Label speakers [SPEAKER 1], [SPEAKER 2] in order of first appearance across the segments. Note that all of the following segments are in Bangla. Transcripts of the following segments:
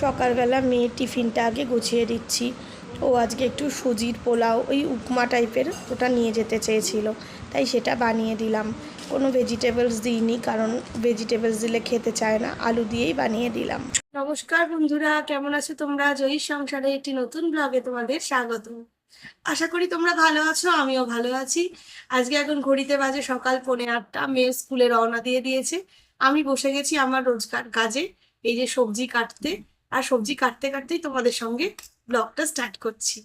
[SPEAKER 1] সকালবেলা মেয়ের টিফিনটা আগে গুছিয়ে দিচ্ছি। ও আজকে একটু সুজির পোলাও, ওই উপমা টাইপের, ওটা নিয়ে যেতে চেয়েছিল, তাই সেটা বানিয়ে দিলাম। কোনো ভেজিটেবলস দিইনি, কারণ ভেজিটেবলস দিলে খেতে চায় না, আলু দিয়েই বানিয়ে দিলাম। নমস্কার বন্ধুরা, কেমন আছো তোমরা? জয়ীর সংসারে একটি নতুন ব্লগে তোমাদের স্বাগত। আশা করি তোমরা ভালো আছো, আমিও ভালো আছি। আজকে এখন ঘড়িতে বাজে সকাল 8:45, মেয়ে স্কুলে রওনা দিয়ে দিয়েছে। আমি বসে গেছি আমার রোজকার কাজে, এই যে সবজি কাটতে। আর সবজি কাটতে কাটতেই তোমাদের সঙ্গে ব্লগটা স্টার্ট করছি।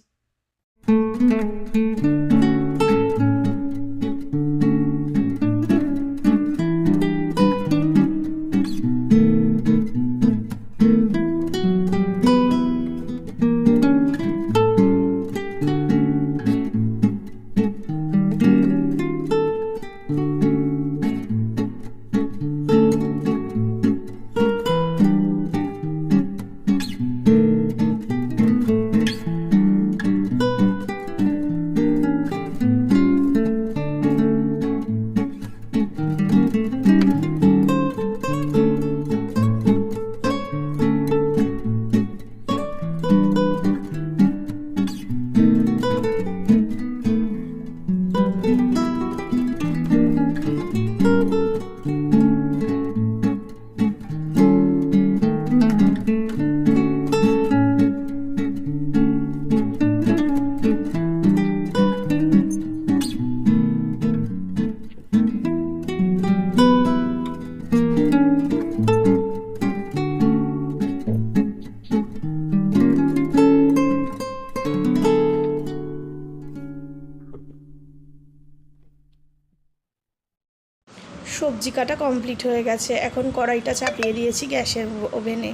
[SPEAKER 1] সবজি কাটা কমপ্লিট হয়ে গেছে। এখন কড়াইটা চাপিয়ে দিয়েছি গ্যাসের ওভেনে।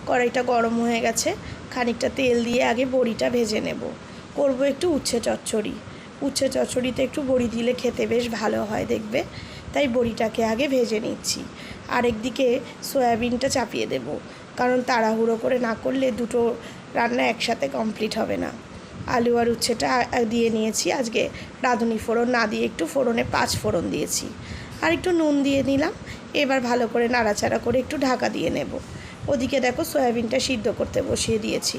[SPEAKER 1] কড়াইটা গরম হয়ে গেছে, খানিকটা তেল দিয়ে আগে বড়িটা ভেজে নেব। করব একটু উচ্ছে চচ্চড়ি। উচ্ছে চচ্চড়িতে একটু বড়ি দিলে খেতে বেশ ভালো হয় দেখবে, তাই বড়িটাকে আগে ভেজে নিচ্ছি। আরেকদিকে সয়াবিনটা চাপিয়ে দেব, কারণ তাড়াহুড়ো করে না করলে দুটো রান্না একসাথে কমপ্লিট হবে না। আলু আর উচ্ছেটা দিয়ে নিয়েছি। আজকে রাঁধুনি ফোড়ন না দিয়ে একটু ফোড়নে 5 ফোড়ন দিয়েছি, আর একটু নুন দিয়ে নিলাম। এবার ভালো করে নাড়াচাড়া করে একটু ঢাকা দিয়ে নেব। ওদিকে দেখো সয়াবিনটা সিদ্ধ করতে বসিয়ে দিয়েছি।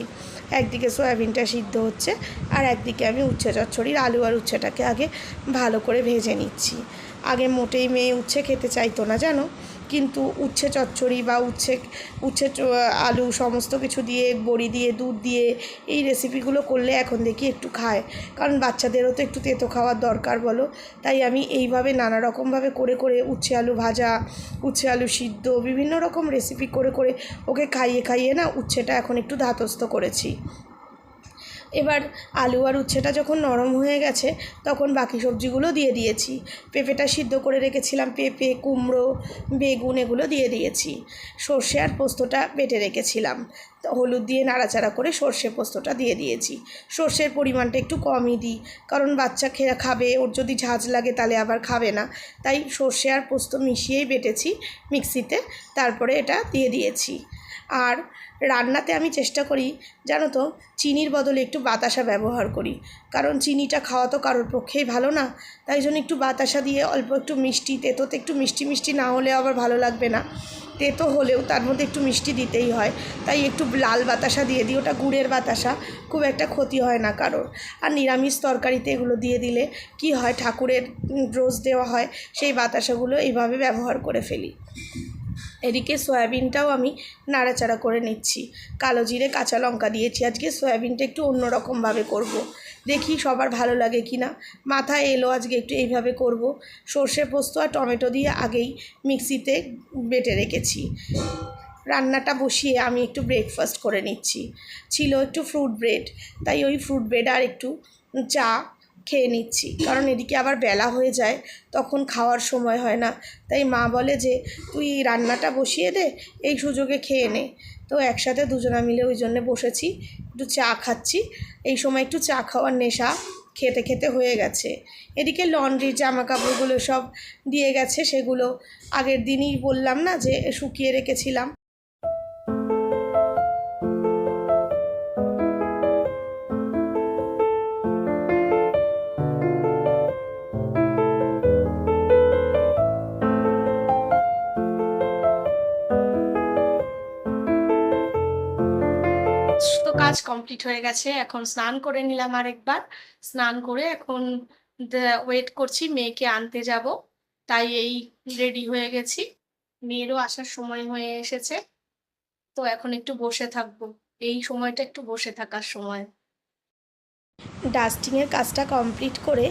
[SPEAKER 1] একদিকে সয়াবিনটা সিদ্ধ হচ্ছে, আর একদিকে আমি উচ্ছে চচ্চড়ির আলু আর উচ্ছেটাকে আগে ভালো করে ভেজে নিচ্ছি। আগে মোটেই মেয়ে উচ্ছে খেতে চাইতো না জানো, কিন্তু উচ্ছে চচ্চড়ি বা উচ্ছে আলু সমস্ত কিছু দিয়ে, বড়ি দিয়ে, দুধ দিয়ে এই রেসিপিগুলো করলে এখন দেখি একটু খায়। কারণ বাচ্চাদেরও তো একটু তেতো খাওয়ার দরকার বলো। তাই আমি এইভাবে নানা রকমভাবে করে করে উচ্ছে আলু ভাজা, উচ্ছে আলু সিদ্ধ, বিভিন্ন রকম রেসিপি করে করে ওকে খাইয়ে খাইয়ে না উচ্ছেটা এখন একটু ধাতস্থ করেছি। এবার আলু আর উচ্ছেটা যখন নরম হয়ে গেছে, তখন বাকি সবজিগুলো দিয়ে দিয়েছি। পেঁপেটা সিদ্ধ করে রেখেছিলাম, পেঁপে, কুমড়ো, বেগুন এগুলো দিয়ে দিয়েছি। সর্ষে আর পোস্তটা বেটে রেখেছিলাম, হলুদ দিয়ে নাড়াচাড়া করে সর্ষে পোস্তটা দিয়ে দিয়েছি। সর্ষের পরিমাণটা একটু কমই দিই, কারণ বাচ্চা খাবে, ওর যদি ঝাঁঝ লাগে তাহলে আবার খাবে না। তাই সর্ষে আর পোস্ত মিশিয়েই বেটেছি মিক্সিতে, তারপরে এটা দিয়ে দিয়েছি। আর রান্নাতে আমি চেষ্টা করি জানো তো, চিনির বদলে একটু বাতাসা ব্যবহার করি, কারণ চিনিটা খাওয়া তো কারোর পক্ষেই ভালো না। তাই জন্য একটু বাতাসা দিয়ে অল্প একটু মিষ্টি, তেতোতে একটু মিষ্টি মিষ্টি না হলে আবার ভালো লাগবে না। তেতো হলেও তার মধ্যে একটু মিষ্টি দিতেই হয়, তাই একটু লাল বাতাসা দিয়ে দিই। ওটা গুড়ের বাতাসা, খুব একটা ক্ষতি হয় না কারোর। আর নিরামিষ তরকারিতে এগুলো দিয়ে দিলে কি হয়, ঠাকুরের রোজ দেওয়া হয়, সেই বাতাসাগুলো এইভাবে ব্যবহার করে ফেলি। এদিকে সয়াবিনটাও আমি নাড়াচাড়া করে নিচ্ছি। কালো জিরে, কাঁচা লঙ্কা দিয়েছি। আজকে সয়াবিনটা একটু অন্যরকমভাবে করব, দেখি সবার ভালো লাগে কি না। মাথায় এলো আজকে একটু এইভাবে করব। সর্ষে পোস্ত আর টমেটো দিয়ে আগেই মিক্সিতে বেটে রেখেছি। রান্নাটা বসিয়ে আমি একটু ব্রেকফাস্ট করে নিচ্ছি। ছিল একটু ফ্রুট ব্রেড, তাই ওই ফ্রুট ব্রেড আর একটু চা খেয়ে নিচ্ছি, কারণ এদিকে আবার বেলা হয়ে যায়, তখন খাওয়ার সময় হয় না। তাই মা বলে যে তুই রান্নাটা বসিয়ে দে, এই সুযোগে খেয়ে নে। তো একসাথে দুজনা মিলে ওই জন্যে বসেছি, একটু চা খাচ্ছি। এই সময় একটু চা খাওয়ার নেশা খেতে খেতে হয়ে গেছে। এদিকে লন্ড্রির জামা কাপড়গুলো সব দিয়ে গেছে, সেগুলো আগের দিনই বললাম না যে শুকিয়ে রেখেছিলাম। সমস্ত কাজ কমপ্লিট হয়ে গেছে। এখন স্নান করে নিলাম আরেকবার। স্নান করে এখন ওয়েট করছি মেয়েকে আনতে যাব। তাই এই রেডি হয়ে গেছি। মেয়েরও আসার সময় হয়ে এসেছে। তো এখন একটু বসে থাকবো। এই সময়টা একটু বসে থাকার সময়। ডাস্টিংয়ের কাজটা কমপ্লিট করে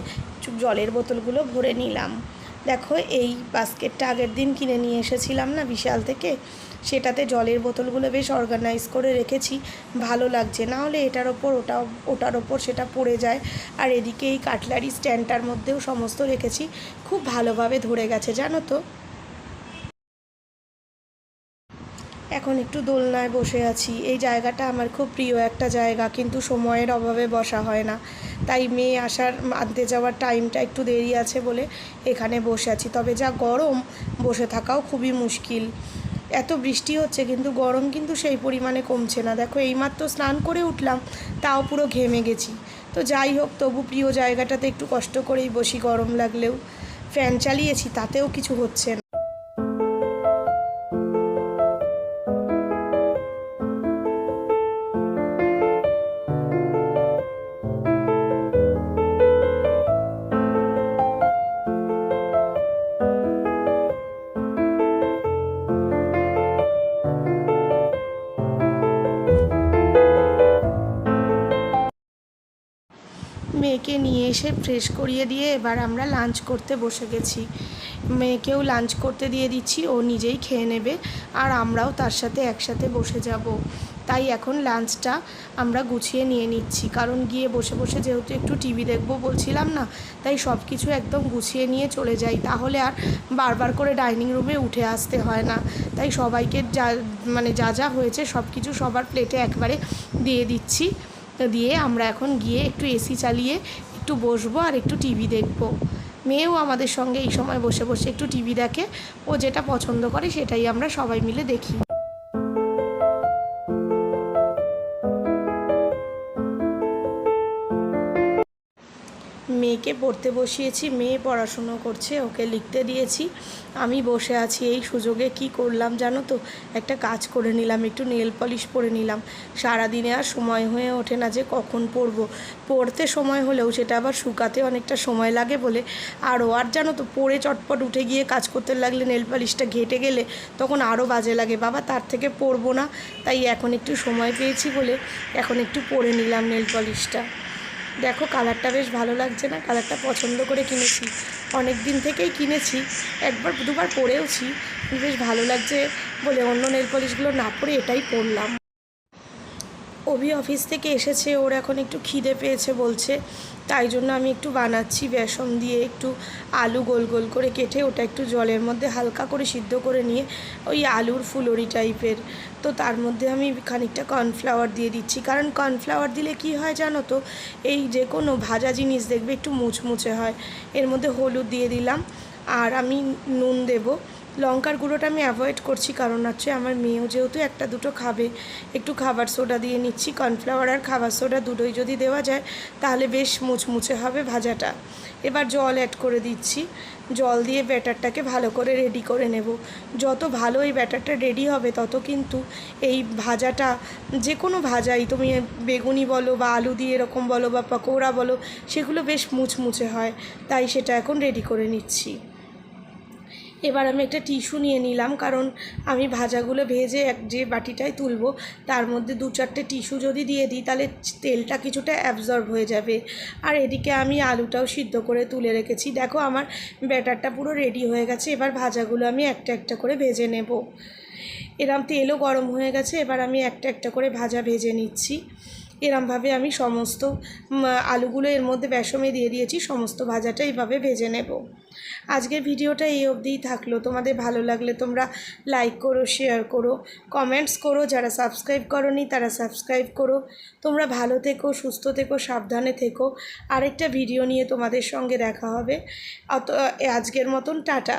[SPEAKER 1] জলের বোতলগুলো ভরে নিলাম। দেখো এই বাস্কেটটা আগের দিন কিনে নিয়ে এসেছিলাম না বিশাল থেকে, সেটাতে জলের বোতলগুলো বেশ অর্গানাইজ করে রেখেছি। ভালো লাগছে, না হলে এটার ওপর ওটার ওপর সেটা পড়ে যায়। আর এদিকে এই কাটলারি স্ট্যান্ডটার মধ্যেও সমস্ত রেখেছি, খুব ভালোভাবে ধরে গেছে জানো তো। এখন একটু দোলনায় বসে আছি। এই জায়গাটা আমার খুব প্রিয় একটা জায়গা, কিন্তু সময়ের অভাবে বসা হয় না। তাই মেয়ে আনতে যাওয়ার টাইমটা একটু দেরি আছে বলে এখানে বসে আছি। তবে যা গরম, বসে থাকাও খুবই মুশকিল। এত বৃষ্টি হচ্ছে কিন্তু গরম কিন্তু সেই পরিমাণে কমছে না। দেখো এইমাত্র স্নান করে উঠলাম, তাও পুরো ঘেমে গেছি। তো যাই হোক, তবু প্রিয় জায়গাটাতে একটু কষ্ট করেই বসি, গরম লাগলেও। ফ্যান চালিয়েছি, তাতেও কিছু হচ্ছে না। মেয়েকে নিয়ে এসে ফ্রেশ করিয়ে দিয়ে এবার আমরা লাঞ্চ করতে বসে গেছি। মেয়েকেও লাঞ্চ করতে দিয়ে দিচ্ছি, ও নিজেই খেয়ে নেবে, আর আমরাও তার সাথে একসাথে বসে যাব। তাই এখন লাঞ্চটা আমরা গুছিয়ে নিয়ে নিচ্ছি, কারণ গিয়ে বসে বসে যেহেতু একটু টিভি দেখবো বলছিলাম না, তাই সব কিছু একদম গুছিয়ে নিয়ে চলে যাই। তাহলে আর বারবার করে ডাইনিং রুমে উঠে আসতে হয় না। তাই সবাইকে যা যা হয়েছে সব কিছু সবার প্লেটে একবারে দিয়ে দিচ্ছি। দিয়ে আমরা এখন গিয়ে একটু এসি চালিয়ে একটু বসবো আর একটু টিভি দেখবো। মেয়েও আমাদের সঙ্গে এই সময় বসে বসে একটু টিভি দেখে। ও যেটা পছন্দ করে সেটাই আমরা সবাই মিলে দেখি। মেয়েকে পড়তে বসিয়েছি, মেয়ে পড়াশুনো করছে, ওকে লিখতে দিয়েছি। আমি বসে আছি। এই সুযোগে কি করলাম জানো তো, একটা কাজ করে নিলাম, একটু নেল পলিশ পরে নিলাম। সারাদিনে আর সময় হয়ে ওঠে না যে কখন পরবো। পরতে সময় হলেও সেটা আবার শুকাতে অনেকটা সময় লাগে বলে আর জানো তো, পরে চটপট উঠে গিয়ে কাজ করতে লাগলে নেল পলিশটা ঘেটে গেলে তখন আরও বাজে লাগে। বাবা তার থেকে পরবো না, তাই এখন একটু সময় পেয়েছি বলে এখন একটু পরে নিলাম নেল পলিশটা। দেখো কালারটা বেশ ভালো লাগছে না? কালারটা পছন্দ করে কিনেছি, অনেক দিন থেকেই কিনেছি, একবার দুবার পরেওছি, বেশ ভালো লাগছে বলে অন্য নেল পলিশগুলো না পরে এটাই পরলাম। অভি অফিস থেকে এসেছে, ওর এখন একটু খিদে পেয়েছে বলছে, তাই জন্য আমি একটু বানাচ্ছি বেসন দিয়ে। একটু আলু গোল গোল করে কেটে ওটা একটু জলের মধ্যে হালকা করে সিদ্ধ করে নিয়ে, ওই আলুর ফুলুরি টাইপের। তো তার মধ্যে আমি খানিকটা কর্নফ্লাওয়ার দিয়ে দিচ্ছি, কারণ কর্নফ্লাওয়ার দিলে কি হয় জানো তো, এই যে কোনো ভাজা জিনিস দেখবে একটু মুচমুচে হয়। এর মধ্যে হলুদ দিয়ে দিলাম, আর আমি নুন দেবো। লঙ্কার গুঁড়োটা আমি অ্যাভয়েড করছি, কারণ হচ্ছে আমার মেয়েও যেহেতু একটা দুটো খাবে। একটু খাবার সোডা দিয়ে নিচ্ছি। কর্নফ্লাওয়ার আর খাবার সোডা দুটোই যদি দেওয়া যায় তাহলে বেশ মুচমুচে হবে ভাজাটা। এবার জল অ্যাড করে দিচ্ছি। জল দিয়ে ব্যাটারটাকে ভালো করে রেডি করে নেব। যত ভালো এই ব্যাটারটা রেডি হবে তত কিন্তু এই ভাজাটা, যে কোনো ভাজাই তুমি বেগুনি বলো বা আলু দিয়ে এরকম বলো বা পকোড়া বলো, সেগুলো বেশ মুচমুচে হয়। তাই সেটা এখন রেডি করে নিচ্ছি। এবার আমি একটা টিস্যু নিয়ে নিলাম, কারণ আমি ভাজাগুলো ভেজে যে বাটিটায় তুলবো তার মধ্যে 2-4টে টিস্যু যদি দিয়ে দিই তাহলে তেলটা কিছুটা অ্যাবজর্ব হয়ে যাবে। আর এদিকে আমি আলুটাও সিদ্ধ করে তুলে রেখেছি। দেখো আমার ব্যাটারটা পুরো রেডি হয়ে গেছে। এবার ভাজাগুলো আমি একটা একটা করে ভেজে নেব। এরম তেলও গরম হয়ে গেছে, এবার আমি একটা একটা করে ভাজা ভেজে নিচ্ছি। এরমভাবে আমি সমস্ত আলুগুলো এর মধ্যে বেসনে দিয়ে দিয়েছি, সমস্ত ভাজাটা এইভাবে ভেজে নেব। আজকের ভিডিওটা এই অবধিই থাকলো। তোমাদের ভালো লাগলে তোমরা লাইক করো, শেয়ার করো, কমেন্টস করো। যারা সাবস্ক্রাইব করোনি তারা সাবস্ক্রাইব করো। তোমরা ভালো থেকো, সুস্থ থেকো, সাবধানে থেকো। আরেকটা ভিডিও নিয়ে তোমাদের সঙ্গে দেখা হবে। আজকের মতন টাটা।